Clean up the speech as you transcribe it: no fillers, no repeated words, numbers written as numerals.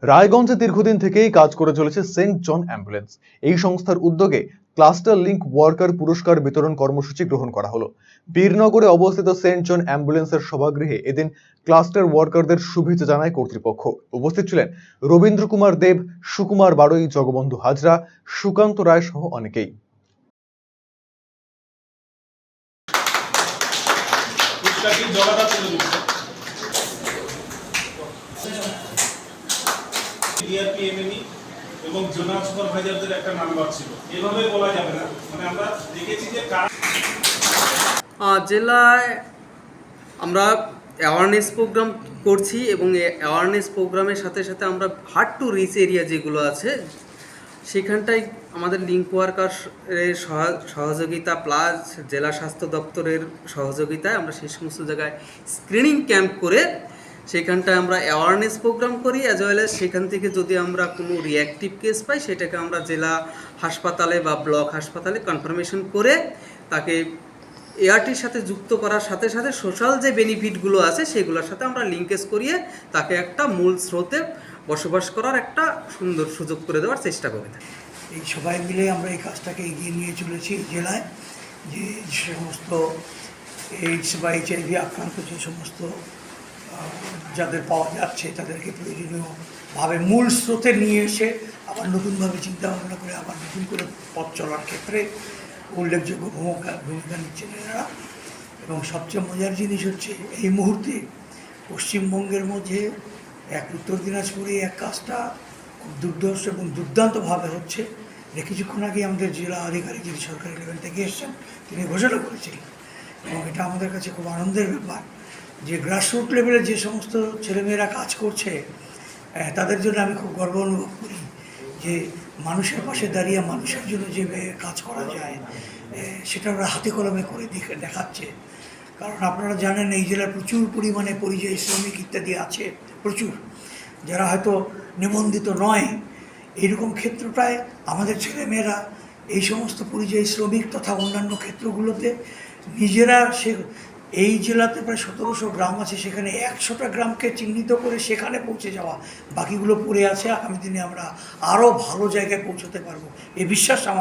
রায়গঞ্জে দীর্ঘদিন থেকেই কাজ করে চলেছে সেন্ট জন অ্যাম্বুলেন্স। এই সংস্থার উদ্যোগে ক্লাস্টার লিংক ওয়ার্কার পুরস্কার বিতরণ কর্মসূচি গ্রহণ করা হলো। বীরনগরে অবস্থিত সেন্ট জন অ্যাম্বুলেন্সের সভাগৃহে এদিন ক্লাস্টার ওয়ার্কারদের শুভেচ্ছা জানায় কর্তৃপক্ষ। উপস্থিত ছিলেন রবীন্দ্র কুমার দেব, সুকুমার বাড়ই, জগবন্ধু হাজরা, সুকান্ত রায় সহ অনেকেই। এবং জোনাল সুপারভাইজারদের একটা নাম্বার ছিল, এভাবে বলা যাবে না। মানে আমরা দেখেছি যে জেলায় আমরা অ্যাওয়ারনেস প্রোগ্রাম করছি এবং অ্যাওয়ারনেস প্রোগ্রামের সাথে সাথে আমরা হার্ড টু রিচ এরিয়া যেগুলো আছে সেখানটায় আমাদের লিঙ্ক ওয়ার্কারের সহযোগিতা প্লাস জেলা স্বাস্থ্য দপ্তরের সহযোগিতায় আমরা সেই সমস্ত জায়গায় স্ক্রিনিং ক্যাম্প করে সেখানটায় আমরা অ্যাওয়ারনেস প্রোগ্রাম করি, অ্যাজ ওয়েল এজ সেখান থেকে যদি আমরা কোনো রিঅ্যাক্টিভ কেস পাই সেটাকে আমরা জেলা হাসপাতালে বা ব্লক হাসপাতালে কনফার্মেশন করে তাকে এআরটির সাথে যুক্ত করার সাথে সাথে সোশ্যাল যে বেনিফিটগুলো আছে সেগুলোর সাথে আমরা লিঙ্কেজ করিয়ে তাকে একটা মূল স্রোতে বসবাস করার একটা সুন্দর সুযোগ করে দেওয়ার চেষ্টা করে থাকি। এই সবাই মিলে আমরা এই কাজটাকে এগিয়ে নিয়ে চলেছি জেলায়। যে সমস্ত এইডস বা HIV আক্রান্ত যে সমস্ত যাদের পাওয়া যাচ্ছে তাদেরকে প্রয়োজনীয়ভাবে মূল স্রোতে নিয়ে এসে আবার নতুনভাবে চিন্তাভাবনা করে আবার নতুন করে পথ চলার ক্ষেত্রে উল্লেখযোগ্য ভূমিকা নিচ্ছেন এনারা। এবং সবচেয়ে মজার জিনিস হচ্ছে এই মুহূর্তে পশ্চিমবঙ্গের মধ্যে উত্তর দিনাজপুরে এক কাজটা খুব দুর্ধর্ষ এবং দুর্দান্তভাবে হচ্ছে। কিছুক্ষণ আগে আমাদের জেলা আধিকারিক যিনি সরকারি লেভেল থেকে এসছেন তিনি ঘোষণা করেছিলেন, এবং এটা আমাদের কাছে খুব আনন্দের ব্যাপার যে গ্রাসরুট লেভেলে যে সমস্ত ছেলেমেয়েরা কাজ করছে তাদের জন্য আমি খুব গর্ব অনুভব করি যে মানুষের পাশে দাঁড়িয়ে মানুষের জন্য যে কাজ করা যায় সেটা ওরা হাতে কলমে করে দেখাচ্ছে। কারণ আপনারা জানেন এই জেলার প্রচুর পরিমাণে পরিযায়ী শ্রমিক ইত্যাদি আছে, প্রচুর, যারা হয়তো নিবন্ধিত নয়। এইরকম ক্ষেত্রটায় আমাদের ছেলেমেয়েরা এই সমস্ত পরিযায়ী শ্রমিক তথা অন্যান্য ক্ষেত্রগুলোতে নিজেরা এই জেলাতে প্রায় 1700 গ্রাম আছে, সেখানে 100টা গ্রামকে চিহ্নিত করে সেখানে পৌঁছে যাওয়া, বাকিগুলো পড়ে আছে। আগামী দিনে আমরা আরও ভালো জায়গায় পৌঁছতে পারবো এই বিশ্বাস আমার।